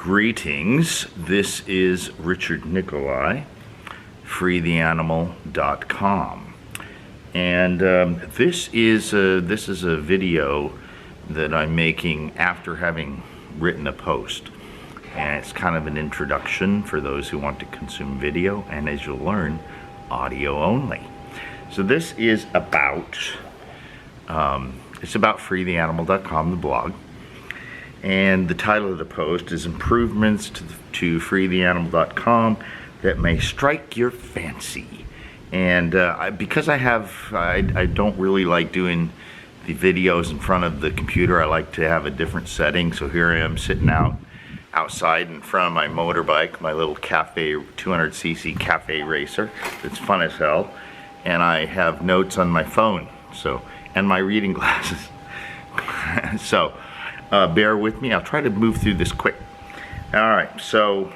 Greetings, this is Richard Nikoley, freetheanimal.com, and this is a video that I'm making after having written a post, and it's kind of an introduction for those who want to consume video, and as you'll learn, audio only. So this is about freetheanimal.com, the blog. And the title of the post is Improvements to freetheanimal.com that may strike your fancy. And because I don't really like doing the videos in front of the computer, I like to have a different setting. So here I am sitting outside in front of my motorbike, my little cafe 200cc cafe racer. It's fun as hell. And I have notes on my phone, and my reading glasses. So bear with me. I'll try to move through this quick. All right. So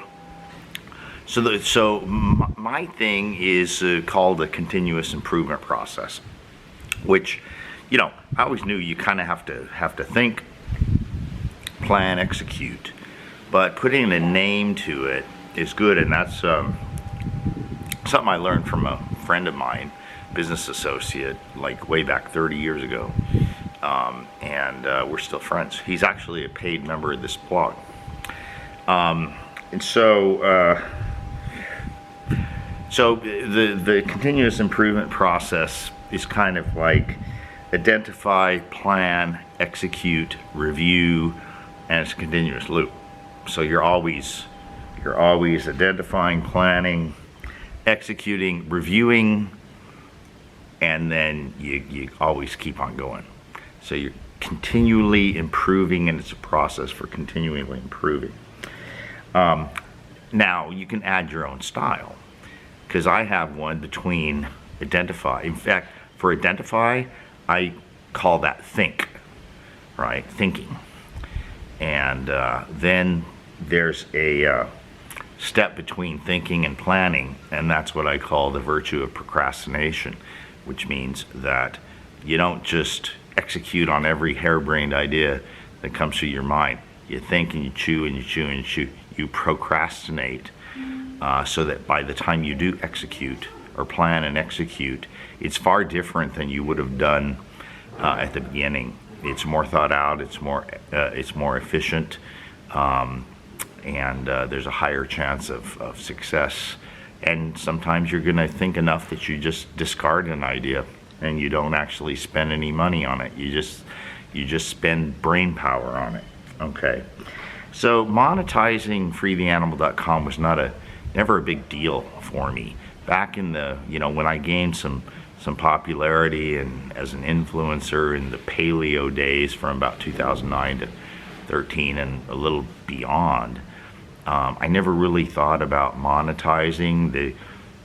my thing is called the continuous improvement process, which, you know, I always knew you kind of have to think, plan, execute, but putting a name to it is good, and that's something I learned from a friend of mine, business associate, like way back 30 years ago. And we're still friends. He's actually a paid member of this blog. And so the continuous improvement process is kind of like identify, plan, execute, review, and it's a continuous loop. So you're always identifying, planning, executing, reviewing, and then you always keep on going. So you're continually improving, and it's a process for continually improving. Now you can add your own style, because I have one between identify. In fact, for identify, I call that think, right? Thinking. And then there's a step between thinking and planning, and that's what I call the virtue of procrastination, which means that you don't just execute on every harebrained idea that comes through your mind. You think and you chew and you chew and you chew. You procrastinate so that by the time you do execute or plan and execute, it's far different than you would have done at the beginning. It's more thought out. It's more efficient, and there's a higher chance of success. And sometimes you're going to think enough that you just discard an idea, and you don't actually spend any money on it. You just spend brain power on it. Okay. So monetizing freetheanimal.com was never a big deal for me. Back in the, when I gained some popularity and as an influencer in the paleo days from about 2009 to 13 and a little beyond, I never really thought about monetizing.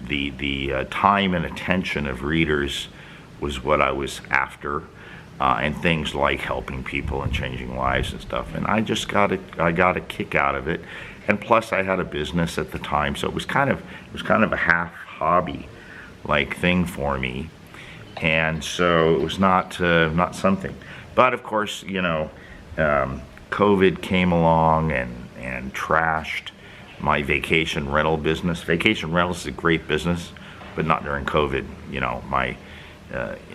The time and attention of readers was what I was after, and things like helping people and changing lives and stuff. And I got a kick out of it. And plus, I had a business at the time, so it was kind of a half hobby like thing for me. And so it was not something. But of course, COVID came along and trashed my vacation rental business. Vacation rentals is a great business, but not during COVID.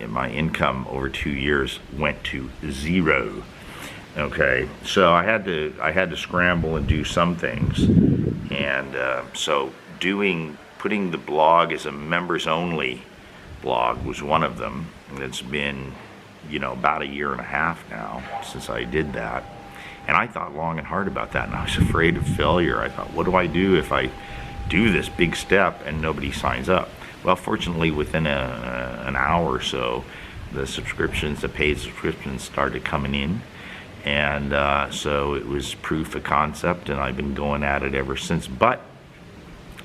My income over 2 years went to zero. Okay, so I had to scramble and do some things, and so putting the blog as a members only blog was one of them. And it's been about 1.5 years now since I did that, and I thought long and hard about that, and I was afraid of failure. I thought, what do I do if I do this big step and nobody signs up? Well, fortunately, within an hour or so, the paid subscriptions started coming in, and so it was proof of concept, and I've been going at it ever since. But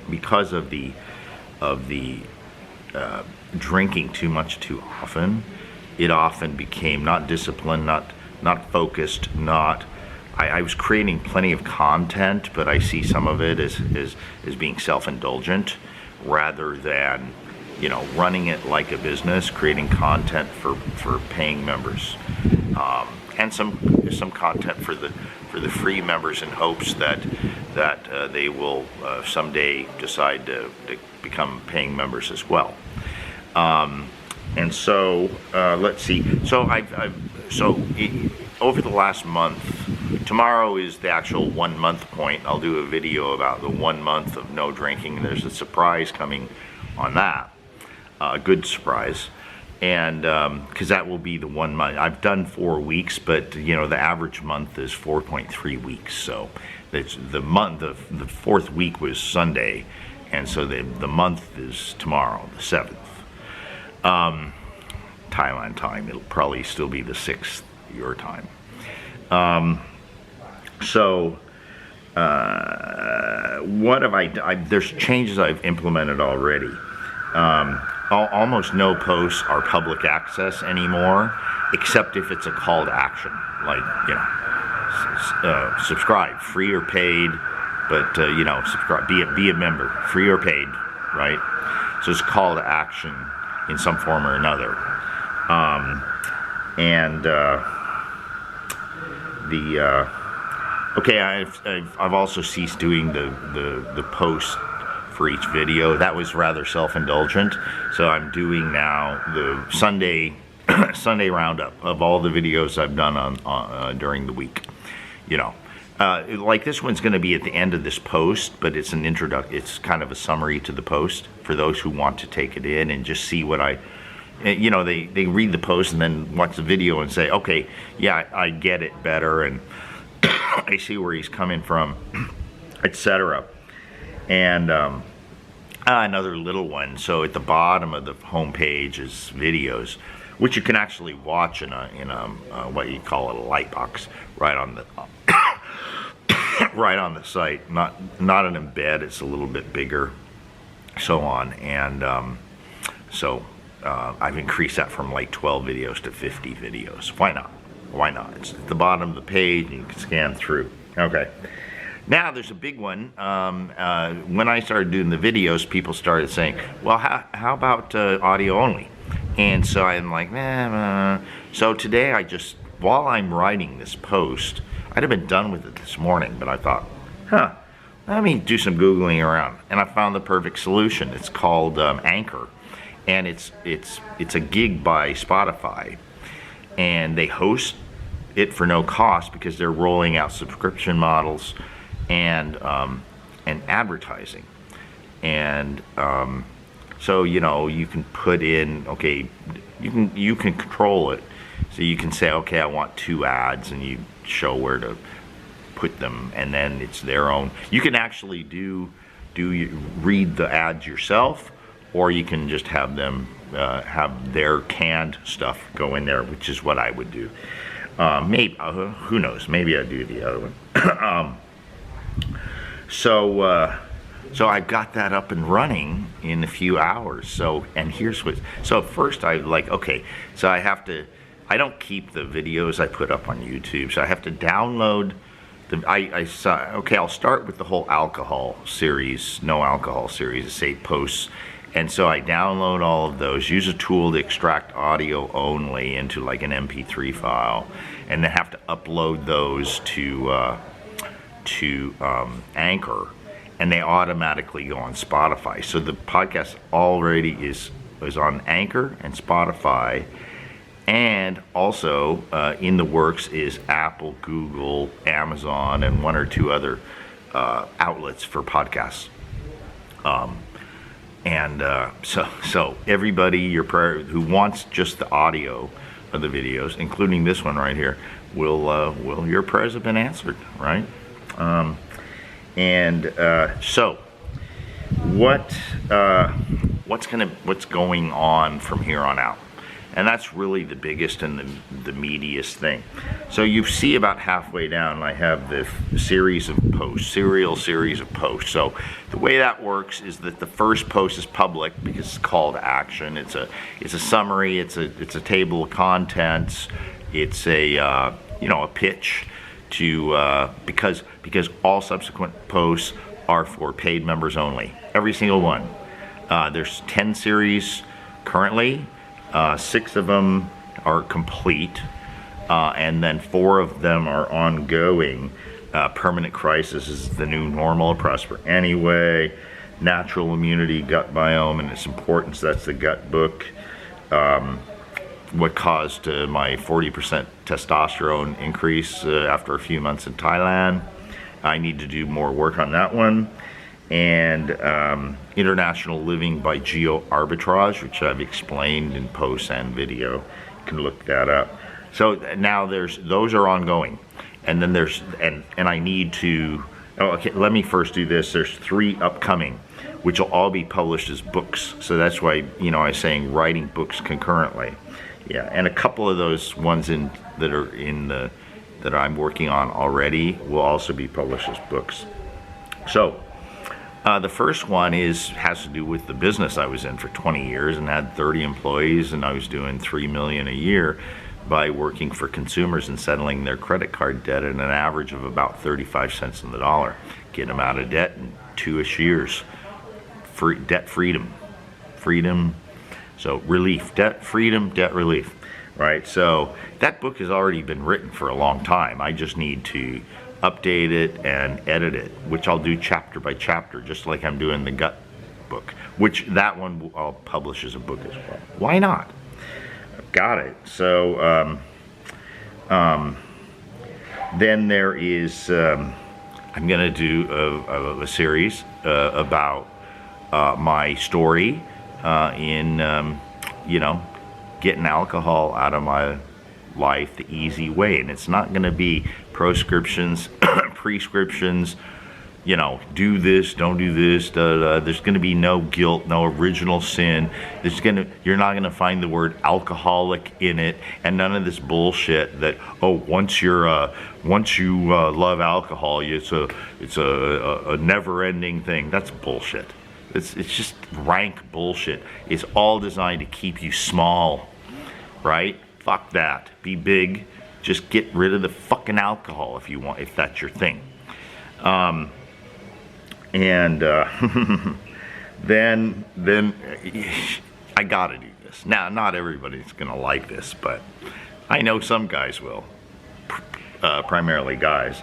because of the drinking too much too often, it often became not disciplined, not focused, I was creating plenty of content, but I see some of it as being self-indulgent rather than running it like a business, creating content for paying members, and some content for the free members in hopes that that they will someday decide to become paying members as well. And so let's see. So over the last month, tomorrow is the actual 1 month point. I'll do a video about the 1 month of no drinking. There's a surprise coming on that, a good surprise, and because that will be the 1 month. I've done 4 weeks, but you know the average month is 4.3 weeks. So it's the month. The fourth week was Sunday, and so the month is tomorrow, the 7th. Thailand time. It'll probably still be the 6th your time. What have I there's changes I've implemented already. Almost no posts are public access anymore, except if it's a call to action, like, you know, subscribe, free or paid, but you know, subscribe, be a member, free or paid, right? So it's a call to action in some form or another. Okay, I've also ceased doing the post for each video. That was rather self-indulgent. So I'm doing now the Sunday roundup of all the videos I've done on during the week. You know, like this one's going to be at the end of this post, but it's an it's kind of a summary to the post for those who want to take it in and just see what you know, they read the post and then watch the video and say, okay, yeah, I get it better, and I see where he's coming from, etc. And another little one. So at the bottom of the home page is videos, which you can actually watch in a what you call a light box right on the right on the site. Not an embed. It's a little bit bigger, so on. And I've increased that from like 12 videos to 50 videos. Why not? Why not? It's at the bottom of the page and you can scan through. Okay. Now there's a big one. When I started doing the videos, people started saying, well, how about audio only? And so I'm like, nah. So today while I'm writing this post, I'd have been done with it this morning, but I thought, let me do some Googling around. And I found the perfect solution. It's called Anchor. And it's a gig by Spotify, and they host it for no cost because they're rolling out subscription models and advertising. And so you know, you can put in, okay, you can control it. So you can say, okay, I want 2 ads, and you show where to put them, and then it's their own. You can actually read the ads yourself, or you can just have them have their canned stuff go in there, which is what I would do. Maybe who knows? Maybe I'd do the other one. So I've got that up and running in a few hours. So first I like, okay, so I don't keep the videos I put up on YouTube, so I have to download I'll start with the whole alcohol series, no alcohol series, it's 8 posts. And so I download all of those, use a tool to extract audio only into like an MP3 file, and then have to upload those to Anchor, and they automatically go on Spotify. So the podcast already is on Anchor and Spotify, and also in the works is Apple, Google, Amazon, and 1 or 2 other outlets for podcasts. So everybody who wants just the audio of the videos, including this one right here, your prayers have been answered, right? So what's going on from here on out? And that's really the biggest and the meatiest thing. So you see about halfway down, I have the series of posts, serial series of posts. So the way that works is that the first post is public because it's call to action. It's a summary. It's a table of contents. It's a pitch to because all subsequent posts are for paid members only. Every single one. There's 10 series currently. 6 of them are complete, and then 4 of them are ongoing. Permanent Crisis is the New Normal, Prosper Anyway, Natural Immunity, Gut Biome and Its Importance, that's the gut book. What caused my 40% testosterone increase after a few months in Thailand. I need to do more work on that one. And International Living by Geo Arbitrage, which I've explained in posts and video. You can look that up. So now those are ongoing. And then there's, and I need to, okay, let me first do this. There's 3 upcoming, which will all be published as books. So that's why, you know, I was saying writing books concurrently. Yeah, and a couple of those ones that I'm working on already will also be published as books. So the first one has to do with the business I was in for 20 years and had 30 employees, and I was doing $3 million a year by working for consumers and settling their credit card debt at an average of about 35 cents on the dollar. Get them out of debt in 2-ish years. Debt freedom. So relief, debt freedom, debt relief, right? So that book has already been written for a long time. I just need to update it and edit it, which I'll do chapter by chapter, just like I'm doing the gut book, which that one I'll publish as a book as well. Why not? Got it. So then there is, I'm going to do a series about my story in, you know, getting alcohol out of my life the easy way. And it's not going to be proscriptions, prescriptions, you know, do this, don't do this, There's going to be no guilt, no original sin. You're not going to find the word alcoholic in it, and none of this bullshit that, oh, once you love alcohol, it's a never-ending thing. That's bullshit. It's just rank bullshit. It's all designed to keep you small, right? Fuck that. Be big. Just get rid of the fucking alcohol if you want, if that's your thing. And then I gotta do this. Now, not everybody's gonna like this, but I know some guys will, primarily guys.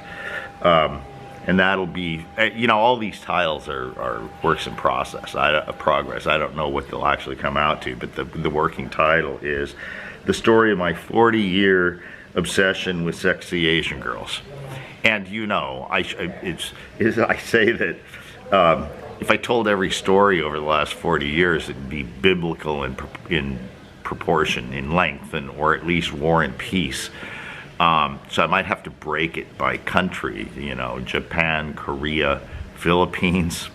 And that'll be, you know, all these titles are works in progress. I don't know what they'll actually come out to, but the working title is The Story of My 40-Year Obsession with Sexy Asian Girls. And you know, I say that if I told every story over the last 40 years, it'd be biblical in proportion, in length, or at least War and Peace. So I might have to break it by country, you know, Japan, Korea, Philippines,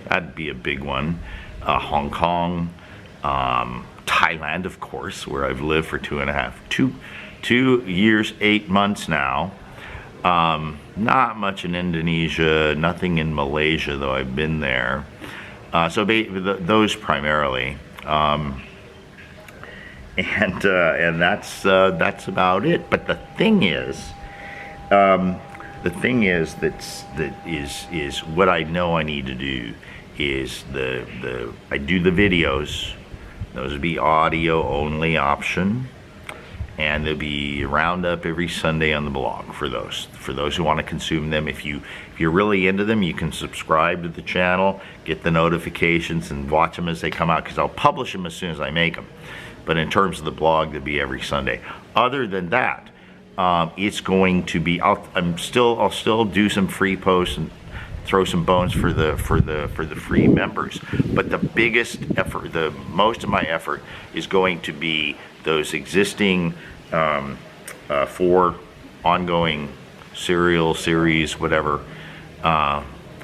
that'd be a big one, Hong Kong, Thailand, of course, where I've lived for 2 years, 8 months now. Not much in Indonesia, nothing in Malaysia, though I've been there. So those primarily. And that's about it. But the thing is what I know I need to do is I do the videos. Those would be audio only option, and there'll be a roundup every Sunday on the blog for those who want to consume them. If you're really into them, you can subscribe to the channel, get the notifications, and watch them as they come out, because I'll publish them as soon as I make them. But in terms of the blog, they'll be every Sunday. Other than that, it's going to be. I'll still do some free posts and throw some bones for the free members. But the biggest effort, most of my effort, is going to be those existing 4 ongoing serial series, whatever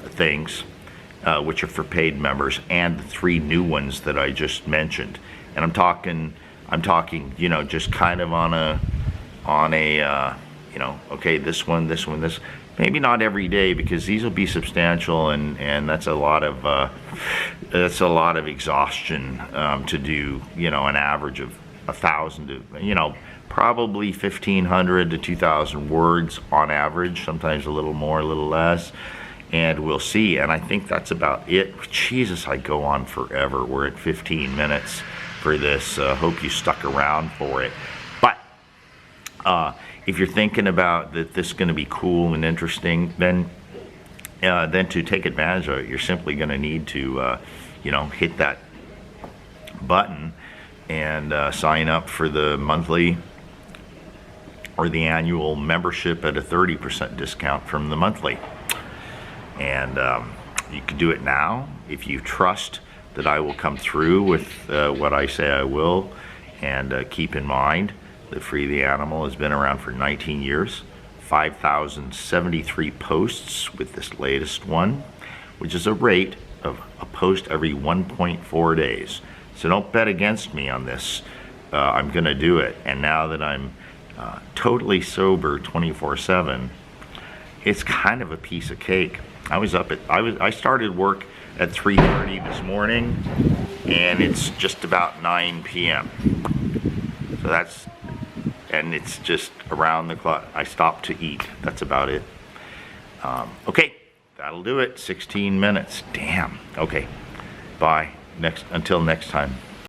things, which are for paid members, and the 3 new ones that I just mentioned. And I'm talking, you know, just kind of on a, you know, okay, this one, maybe not every day, because these will be substantial, and that's a lot of exhaustion to do, you know, an average of 1,000 to, you know, probably 1,500 to 2,000 words on average, sometimes a little more, a little less, and we'll see. And I think that's about it. Jesus, I go on forever. We're at 15 minutes for this. Hope you stuck around for it. But if you're thinking about that this is going to be cool and interesting, then to take advantage of it, you're simply going to need to, hit that button and sign up for the monthly or the annual membership at a 30% discount from the monthly. And you can do it now if you trust that I will come through with what I say I will. And keep in mind that Free the Animal has been around for 19 years, 5,073 posts with this latest one, which is a rate of a post every 1.4 days. So don't bet against me on this. I'm going to do it. And now that I'm totally sober 24/7, it's kind of a piece of cake. I started work at 3:30 this morning, and it's just about 9 p.m. So and it's just around the clock. I stopped to eat. That's about it. Okay, that'll do it. 16 minutes. Damn. Okay. Bye. Until next time.